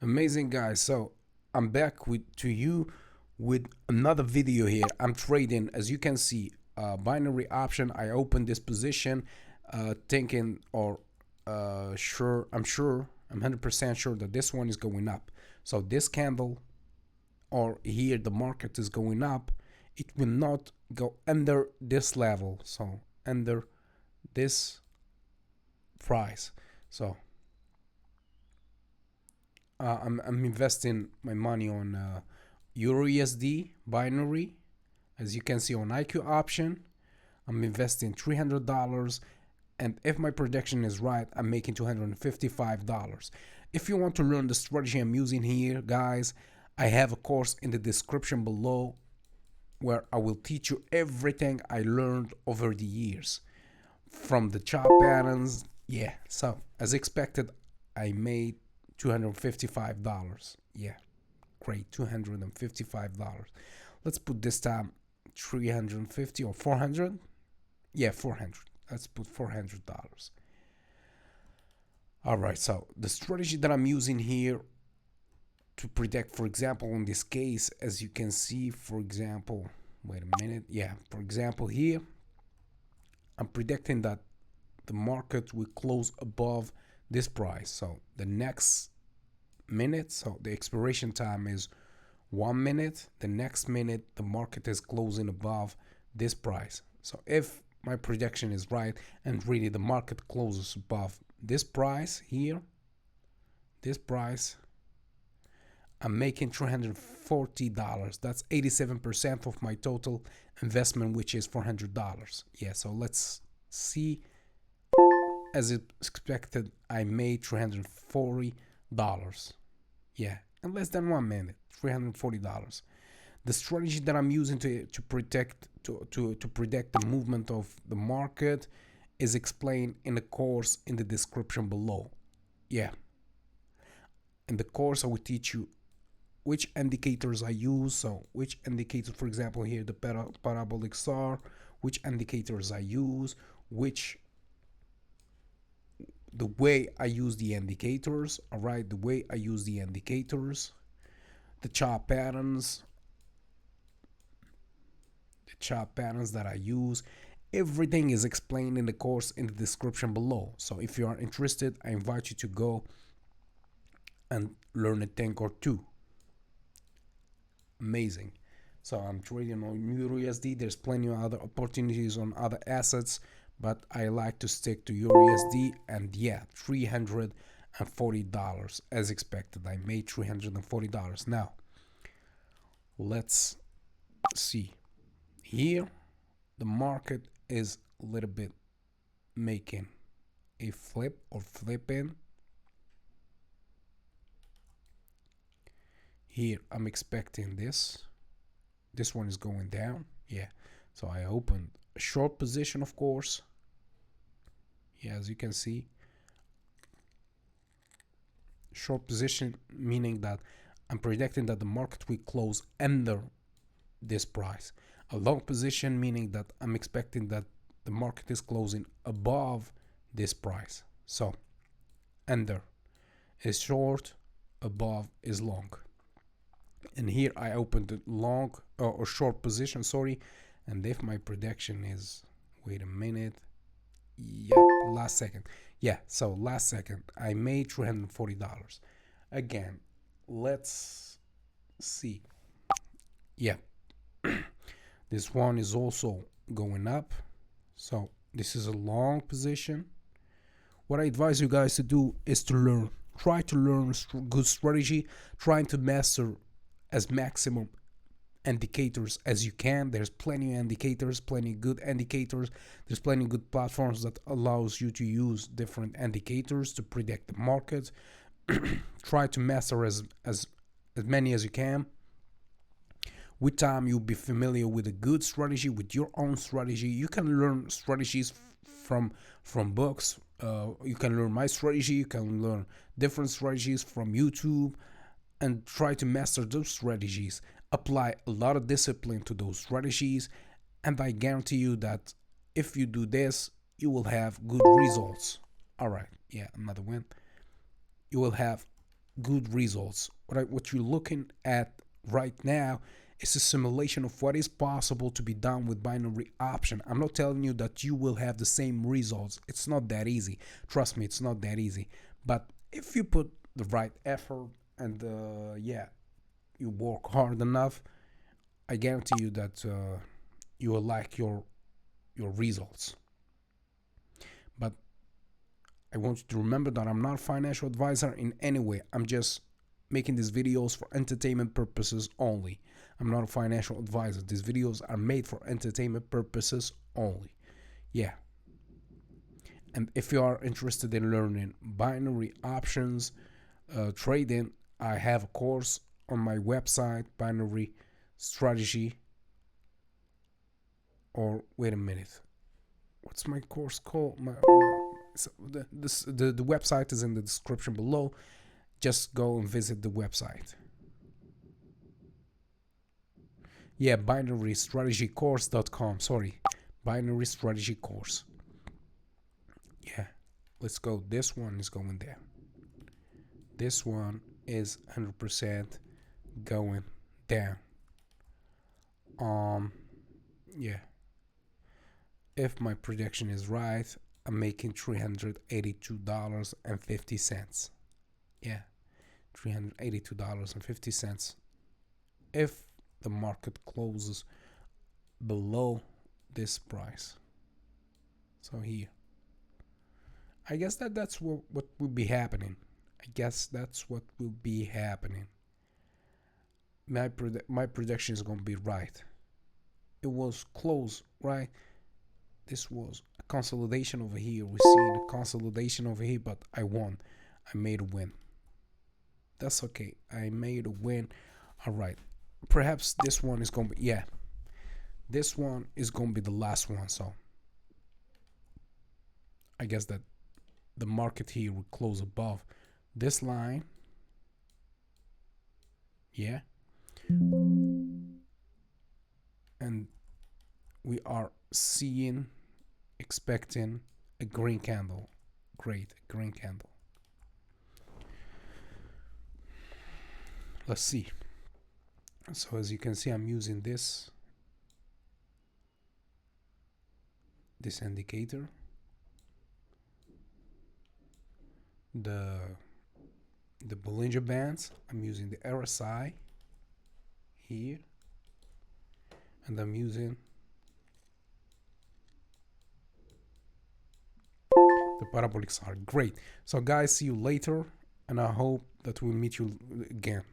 Amazing guys. So I'm back with to you with another video here. I'm trading, as you can see, binary option. I opened this position, thinking or I'm 100% sure that this one is going up. So this candle or here the market is going up. It will not go under this level. So under this price. So I'm investing my money on Euro USD binary. As you can see on IQ option, I'm investing $300, and if my prediction is right, I'm making $255. If you want to learn the strategy I'm using here, guys, I have a course in the description below where I will teach you everything I learned over the years from the chart patterns. Yeah, so as expected, I made $255. Yeah, great, $255. Let's put this time 350 or 400. Yeah, 400. Let's put $400. All right, so the strategy that I'm using here to predict, for example, in this case, as you can see, for example, wait a minute. Yeah, for example, here, I'm predicting that the market will close above this price. So the next minute, so the expiration time is 1 minute. The next minute, the market is closing above this price. So if my prediction is right and really the market closes above this price here, this price, I'm making $340. That's 87% of my total investment, which is $400. Yeah, so let's see. As expected, I made $340. Yeah, in less than 1 minute, $340. The strategy that I'm using to predict the movement of the market is explained in the course in the description below. Yeah, in the course I will teach you which indicators I use. So which indicators, for example, here the parabolic SAR, which indicators I use, which the way I use the indicators, all right, the way I use the indicators, the chart patterns, that I use. Everything is explained in the course in the description below. So if you are interested, I invite you to go and learn a thing or two. Amazing. So I'm trading on Euro USD. There's plenty of other opportunities on other assets, but I like to stick to Euro USD. And yeah, $340 as expected. I made $340. Now, let's see. Here, the market is a little bit making a flip or flipping. Here, I'm expecting this. This one is going down. Yeah. So I opened a short position, of course. Yeah, as you can see. Short position meaning that I'm predicting that the market will close under this price. A long position meaning that I'm expecting that the market is closing above this price. So under is short, above is long. And here I opened a long or short position, sorry. And if my prediction is, wait a minute, yep, last second. Yeah, so last second I made $340. Again, let's see. Yeah, this one is also going up. So this is a long position. What I advise you guys to do is to learn. Try to learn good strategy, trying to master as maximum indicators as you can. There's plenty of indicators, plenty of good indicators. There's plenty of good platforms that allows you to use different indicators to predict the market. Try to master as many as you can. With time, you'll be familiar with a good strategy, with your own strategy. You can learn strategies from books. You can learn my strategy. You can learn different strategies from YouTube, and try to master those strategies. Apply a lot of discipline to those strategies, and I guarantee you that if you do this, you will have good results. All right, yeah, another one. You will have good results. What you're looking at right now is a simulation of what is possible to be done with binary option. I'm not telling you that you will have the same results. It's not that easy. Trust me, it's not that easy. But if you put the right effort and yeah, you work hard enough, I guarantee you that you will like your results. But I want you to remember that I'm not a financial advisor in any way. I'm just making these videos for entertainment purposes only. I'm not a financial advisor. These videos are made for entertainment purposes only. Yeah. And if you are interested in learning binary options trading, I have a course on my website, binary strategy. Or wait a minute, what's my course called? So the website is in the description below. Just go and visit the website. Yeah, binarystrategycourse.com. Sorry, binary strategy course. Yeah, let's go. This one is going there. This one is 100% going down. Yeah. If my prediction is right, I'm making $382.50. Yeah, $382.50. If the market closes below this price. So here, I guess that's what will be happening. I guess that's what will be happening. My prediction is gonna be right. It was close, right? This was a consolidation over here. We're seeing a consolidation over here, but I won. I made a win. That's okay. I made a win. All right. Perhaps this one is gonna be, yeah. This one is gonna be the last one. So I guess that the market here will close above this line. Yeah. And we are expecting a green candle. Great, a green candle. Let's see. So as you can see, I'm using this indicator, the Bollinger Bands. I'm using the RSI here, and I'm using the parabolic SAR. Great. So guys, see you later, and I hope that we'll meet you again.